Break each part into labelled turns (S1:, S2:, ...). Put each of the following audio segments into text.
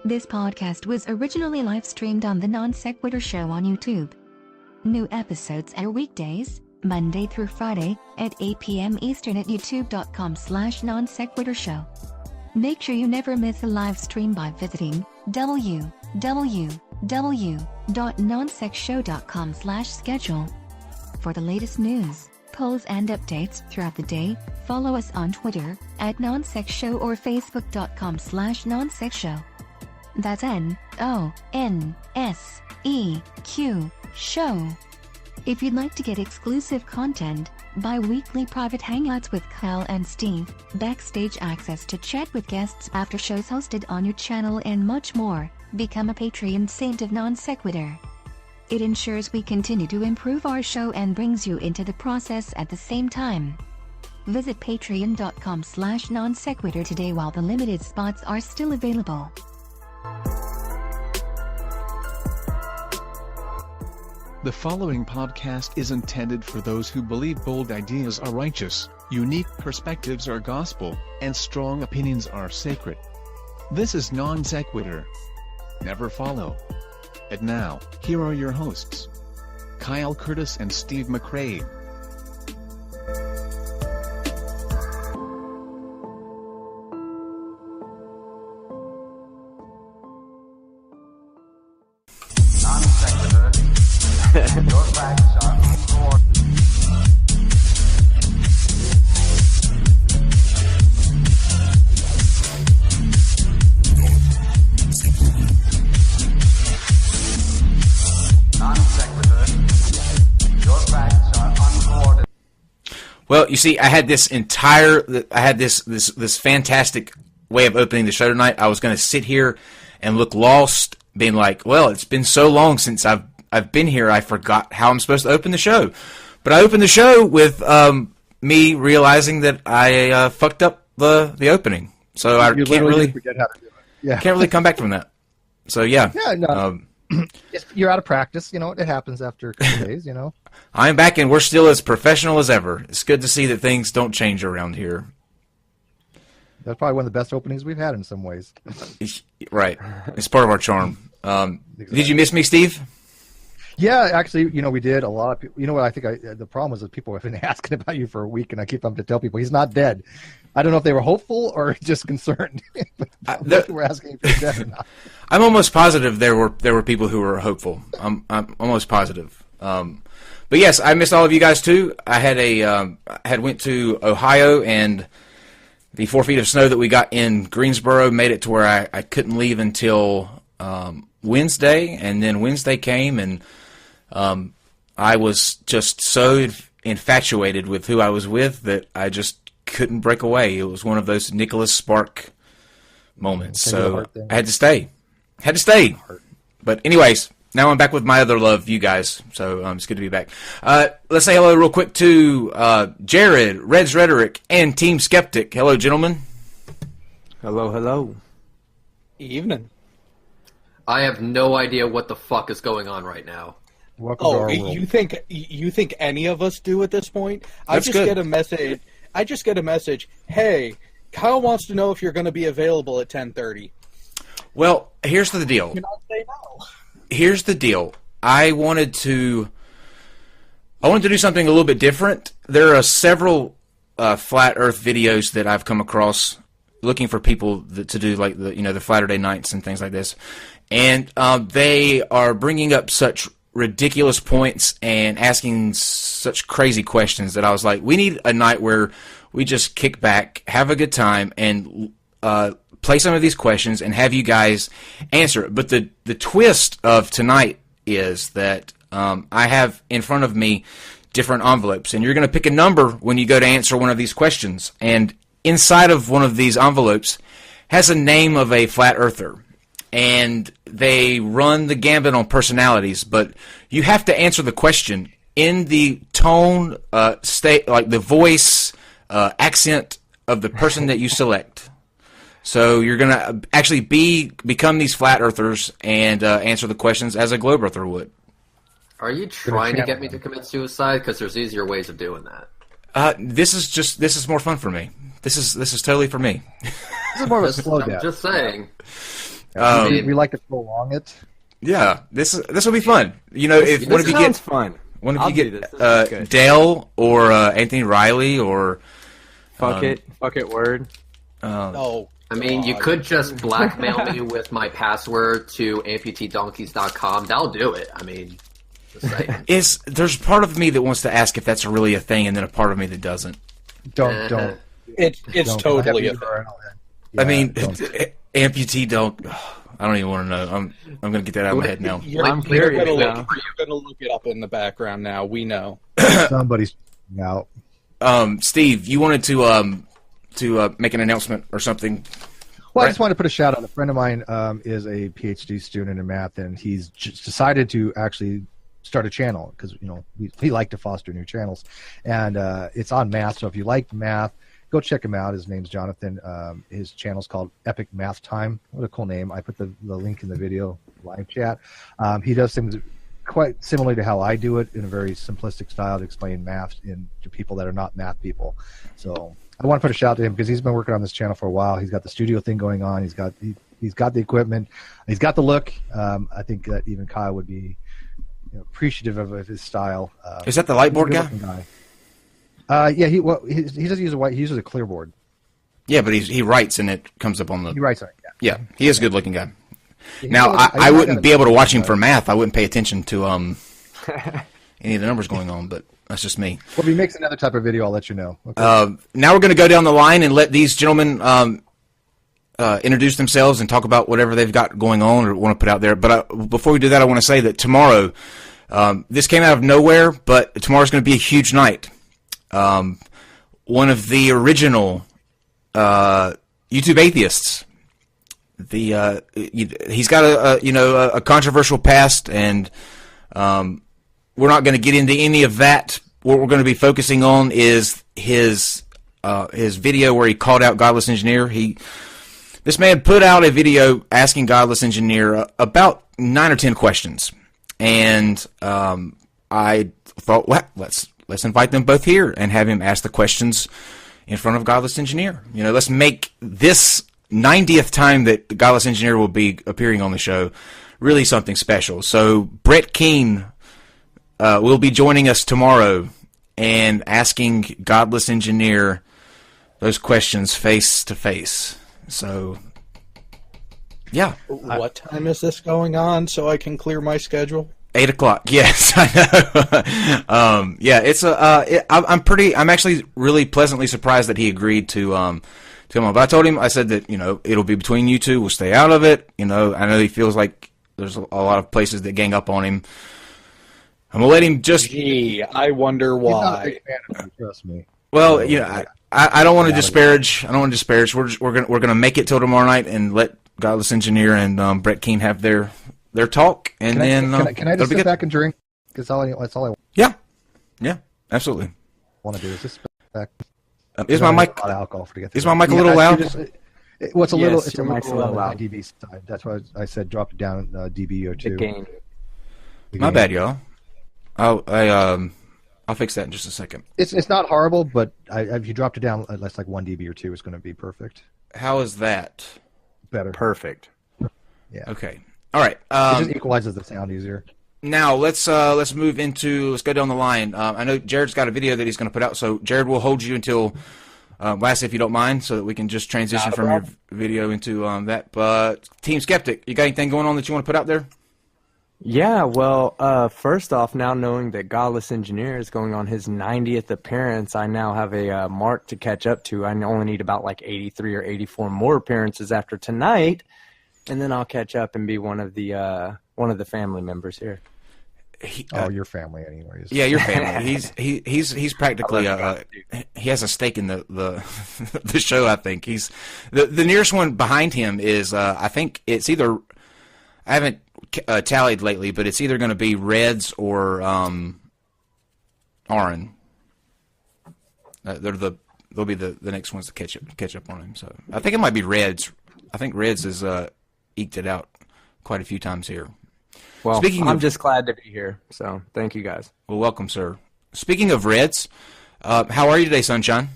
S1: This podcast was originally live-streamed on the NonSequitur show on YouTube. New episodes air weekdays, Monday through Friday, at 8 p.m. Eastern at youtube.com/NonSequitur show. Make sure you never miss a live stream by visiting www.nonsecshow.com/schedule. For the latest news, polls and updates throughout the day, follow us on Twitter, @NonSecShow or Facebook.com/NonSecShow. That's NONSEQ show. If you'd like to get exclusive content, bi-weekly private hangouts with Kyle and Steve, backstage access to chat with guests after shows hosted on your channel and much more, become a Patreon saint of NonSequitur. It ensures we continue to improve our show and brings you into the process at the same time. Visit patreon.com/NonSequitur today while the limited spots are still available.
S2: The following podcast is intended for those who believe bold ideas are righteous, unique perspectives are gospel, and strong opinions are sacred. This is Non Sequitur. Never follow. And now, here are your hosts, Kyle Curtis and Steve McRae.
S3: Your facts are uncoordinated. Non-sequitur. Your facts are uncoordinated.
S4: Well, you see, I had this fantastic way of opening the show tonight. I was going to sit here and look lost, being like, well, it's been so long since I've been here, I forgot how I'm supposed to open the show. But I opened the show with me realizing that I fucked up the opening. So I can't really
S5: forget how to do it. Yeah.
S4: Can't really come back from that. So yeah.
S5: Yeah, no. You're out of practice, it happens after a couple days,
S4: I'm back and we're still as professional as ever. It's good to see that things don't change around here.
S5: That's probably one of the best openings we've had in some ways.
S4: Right. It's part of our charm.
S5: Exactly.
S4: Did you miss me, Steve?
S5: Yeah, actually, we did. A lot of people. You know what? I think the problem was that people have been asking about you for a week, and I keep having to tell people he's not dead. I don't know if they were hopeful or just concerned. But we're asking if he's dead or not.
S4: I'm almost positive there were people who were hopeful. I'm almost positive. But yes, I missed all of you guys too. I had went to Ohio, and the 4 feet of snow that we got in Greensboro made it to where I couldn't leave until Wednesday, and then Wednesday came, and I was just so infatuated with who I was with that I just couldn't break away. It was one of those Nicholas Spark moments. So I had to stay. But anyways, now I'm back with my other love, you guys. So it's good to be back. Let's say hello real quick to Jared, Red's Rhetoric, and Team Skeptic. Hello, gentlemen.
S6: Hello. Evening.
S7: I have no idea what the fuck is going on right now.
S5: Welcome to our world.
S6: You think any of us do at this point?
S4: That's good.
S6: Get a message. I just get a message. Hey, Kyle wants to know if you're going to be available at 10:30.
S4: Well, here's the deal.
S6: You not say no.
S4: Here's the deal. I wanted to do something a little bit different. There are several flat Earth videos that I've come across looking for people to do like the Flat Day nights and things like this, and they are bringing up such ridiculous points and asking such crazy questions that I was like, we need a night where we just kick back, have a good time, and play some of these questions and have you guys answer it. But the twist of tonight is that I have in front of me different envelopes, and you're going to pick a number when you go to answer one of these questions, and inside of one of these envelopes has a name of a flat earther. And they run the gambit on personalities, but you have to answer the question in the tone, state, like the voice, accent of the person that you select. So you're going to actually become these flat earthers and answer the questions as a globe earther would.
S7: Are you trying to get me to commit suicide? Because there's easier ways of doing that.
S4: This is more fun for me. This is totally for me.
S5: This is more of a slow death.
S7: I'm just saying.
S5: We like to prolong it.
S4: Yeah, this will be fun. You know, if one of you get
S8: fun.
S4: One of you get Dale or Anthony Riley or
S8: fuck it word.
S7: I mean, you could just blackmail me with my password to amputeedonkeys.com. That'll do it. I mean,
S4: there's part of me that wants to ask if that's really a thing, and then a part of me that doesn't.
S6: Don't. It's totally a thing.
S4: I mean, amputee don't. I don't even want to know. I'm going to get that out of my head now.
S6: I'm curious now. You're going to look it up in the background now. We know.
S5: Somebody's out.
S4: Steve, you wanted to make an announcement or something?
S5: Well, I just wanted to put a shout out. A friend of mine is a PhD student in math, and he's just decided to actually start a channel because we like to foster new channels, and it's on math. So if you like math, go check him out. His name's Jonathan. His channel's called Epic Math Time. What a cool name. I put the link in the video live chat. He does things quite similar to how I do it in a very simplistic style to explain math to people that are not math people. So I want to put a shout out to him because he's been working on this channel for a while. He's got the studio thing going on. He's got the equipment. He's got the look. I think that even Kyle would be appreciative of his style.
S4: Is that the lightboard guy?
S5: Yeah, he doesn't use a white. He uses a clear board.
S4: Yeah, but he writes and it comes up on the.
S5: He writes on it.
S4: Yeah, he is a good-looking guy. Now I wouldn't be able to watch him for math. I wouldn't pay attention to any of the numbers going on, but that's just me.
S5: Well, if he makes another type of video, I'll let you know. Okay.
S4: Now we're going to go down the line and let these gentlemen introduce themselves and talk about whatever they've got going on or want to put out there. But before we do that, I want to say that tomorrow, this came out of nowhere, but tomorrow's going to be a huge night. One of the original YouTube atheists. He's got a controversial past, and we're not going to get into any of that. What we're going to be focusing on is his video where he called out Godless Engineer. This man put out a video asking Godless Engineer about 9 or 10 questions, and I thought, well, let's invite them both here and have him ask the questions in front of Godless Engineer. Let's make this 90th time that the Godless Engineer will be appearing on the show really something special. So Brett Keane will be joining us tomorrow and asking Godless Engineer those questions face to face. So, yeah.
S6: What time is this going on so I can clear my schedule?
S4: 8 o'clock. Yes, I know. Yeah, it's I'm actually really pleasantly surprised that he agreed to come on. But I told him, I said that it'll be between you two. We'll stay out of it. I know he feels like there's a lot of places that gang up on him. I'm gonna let him just.
S6: Gee, I wonder why.
S5: He's not a big fan of me, trust me.
S4: Well, I don't want to disparage. I don't want to disparage. We're gonna make it till tomorrow night and let Godless Engineer and Brett Keane have their talk, and
S5: can I just sit back and drink? That's all I want.
S4: Yeah, absolutely.
S5: Want to do is just sit back.
S4: Is my mic? Is my mic a little loud?
S5: It's a little loud. dB side. That's why I said drop it down dB or two.
S4: My bad, y'all. I'll fix that in just a second.
S5: It's not horrible, but if you dropped it down less like 1 dB or 2, it's going to be perfect.
S4: How is that?
S5: Better.
S8: Perfect.
S5: Yeah.
S4: Okay. All right.
S5: It just equalizes the sound easier.
S4: Now let's go down the line. I know Jared's got a video that he's going to put out, so Jared will hold you until last, if you don't mind, so that we can just transition from your video into that. But Team Skeptic, you got anything going on that you want to put out there?
S8: Yeah, well, first off, now knowing that Godless Engineer is going on his 90th appearance, I now have a mark to catch up to. I only need about like 83 or 84 more appearances after tonight, and then I'll catch up and be one of the family members here.
S5: Your family, anyways.
S4: Yeah, your family. He's practically he has a stake in the the show. I think he's the nearest one behind him is I think it's either I haven't tallied lately, but it's either going to be Reds or Aaron. They'll be the next ones to catch up on him. So I think it might be Reds. I think Reds has eked it out quite a few times here.
S8: Well, I'm just glad to be here. So thank you guys.
S4: Well, welcome, sir. Speaking of Reds, how are you today, Sunshine?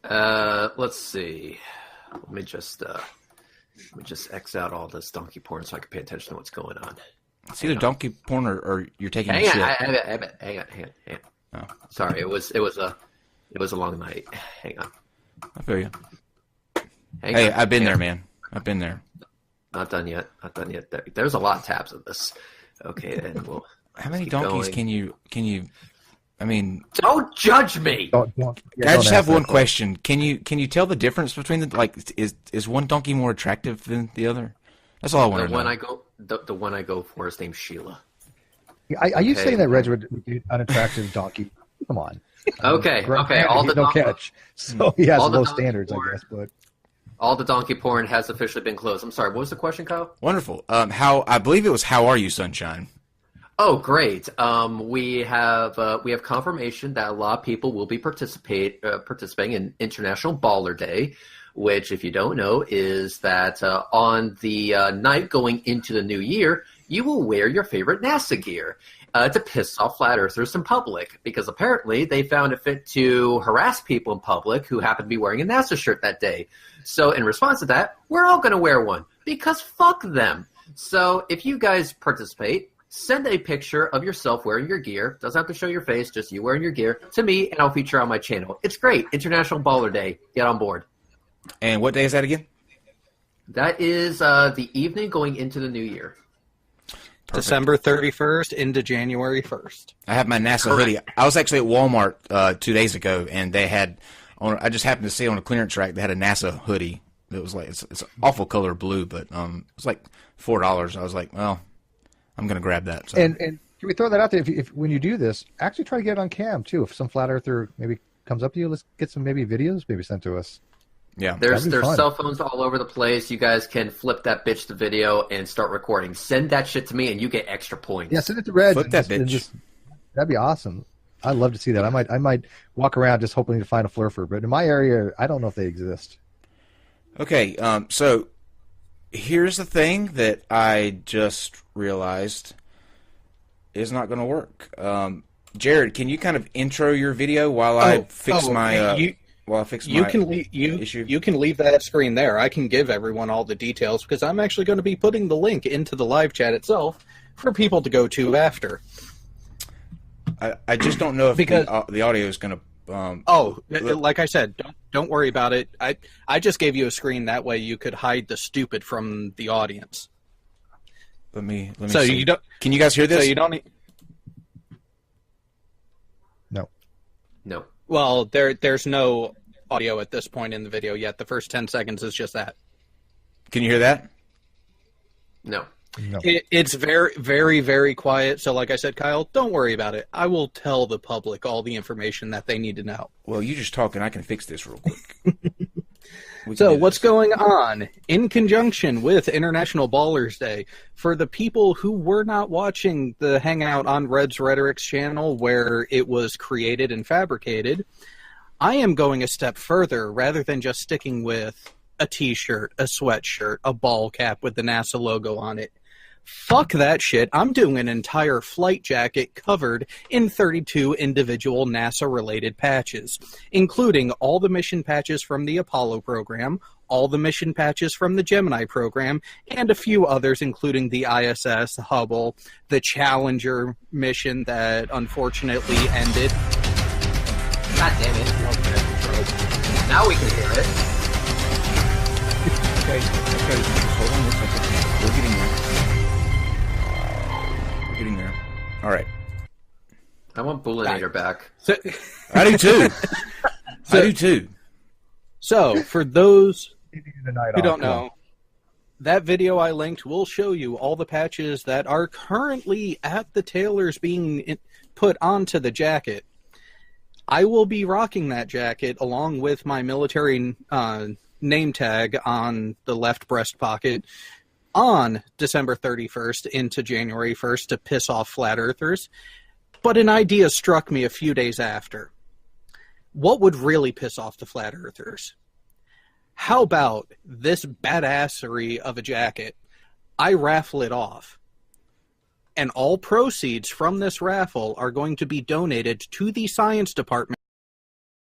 S7: Let's see. Let me just Let me just X out all this donkey porn so I can pay attention to what's going on.
S4: It's either donkey porn or you're taking
S7: Hang
S4: a
S7: on,
S4: shit.
S7: hang on.
S4: Oh.
S7: Sorry, it was a long night. Hang on.
S4: I feel you.
S7: Hang
S4: Hey,
S7: on.
S4: I've been there, man. I've been there.
S7: Not done yet. There's a lot of tabs of this. Okay, and we'll.
S4: How many
S7: keep
S4: donkeys
S7: going.
S4: can you? I mean,
S7: Don't judge me.
S5: Don't,
S4: I just have one
S5: that.
S4: question. Can you tell the difference between the is one donkey more attractive than the other? That's all I want to know.
S7: The one I go for is named Sheila.
S5: Are you saying that Reg would be an unattractive donkey? Come on.
S7: Okay. All the
S5: no catch. So he has
S7: all the
S5: low
S7: donkey
S5: standards,
S7: porn.
S5: I guess. But
S7: all the donkey porn has officially been closed. I'm sorry. What was the question, Kyle?
S4: Wonderful. How I believe it was. How are you, Sunshine?
S7: Oh, great. We have confirmation that a lot of people will be participating in International Baller Day, which, if you don't know, is that on the night going into the new year, you will wear your favorite NASA gear to piss off flat earthers in public, because apparently they found it fit to harass people in public who happen to be wearing a NASA shirt that day. So in response to that, we're all going to wear one, because fuck them. So if you guys participate, send a picture of yourself wearing your gear. Doesn't have to show your face, just you wearing your gear to me, and I'll feature on my channel. It's great. International Baller Day. Get on board.
S4: And what day is that again?
S7: That is the evening going into the new year.
S4: Perfect.
S6: December 31st into January 1st.
S4: I have my NASA hoodie. I was actually at Walmart 2 days ago, and they had I just happened to see on a clearance rack they had a NASA hoodie. It was like it's an awful color blue, but it was like $4. I was like, well, I'm gonna grab that. So.
S5: and can we throw that out there? If when you do this, actually try to get it on cam too. If some flat earther maybe comes up to you, let's get some videos sent to us.
S4: Yeah,
S7: there's
S5: fun.
S7: cell phones all over the place. You guys can flip that bitch to video and start recording. Send that shit to me, and you get extra points.
S5: Yeah, send it to Reg.
S4: Flip that bitch.
S5: That'd be awesome. I'd love to see that. I might walk around just hoping to find a flurfer, but in my area, I don't know if they exist.
S4: Okay, so here's the thing that I just realized is not going to work. Jared, can you kind of intro your video while I fix my issue?
S6: You can leave that screen there. I can give everyone all the details because I'm actually going to be putting the link into the live chat itself for people to go to after.
S4: I just don't know if the audio is going to.
S6: Like I said, don't worry about it. I just gave you a screen that way you could hide the stupid from the audience.
S4: Let me
S6: so
S4: see.
S6: You don't.
S4: Can you guys hear this?
S6: So you don't need.
S7: No.
S6: Well, there's no audio at this point in the video yet. The first 10 seconds is just that.
S4: Can you hear that?
S7: No.
S6: It's very, very, very quiet. So like I said, Kyle, don't worry about it. I will tell the public all the information that they need to know.
S4: Well, you just talk and I can fix this real quick.
S6: So what's going on in conjunction with International Ballers Day? For the people who were not watching the Hangout on Red's Rhetoric's channel where it was created and fabricated, I am going a step further rather than just sticking with a t-shirt, a sweatshirt, a ball cap with the NASA logo on it. Fuck that shit. I'm doing an entire flight jacket covered in 32 individual NASA-related patches, including all the mission patches from the Apollo program, all the mission patches from the Gemini program, and a few others, including the ISS, the Hubble, the Challenger mission that unfortunately ended.
S7: God damn it. Okay. Now we can hear it.
S4: Okay. Hold on a second. We're getting there. Getting there. All right.
S7: I want Bullinator back.
S4: I do too. I do too.
S6: So, for those
S5: who
S6: don't know, that video I linked will show you all the patches that are currently at the tailors being put onto the jacket. I will be rocking that jacket along with my military name tag on the left breast pocket on December 31st into January 1st to piss off flat earthers. But an idea struck me a few days after. What would really piss off the flat earthers? How about this badassery of a jacket? I raffle it off. And all proceeds from this raffle are going to be donated to the science department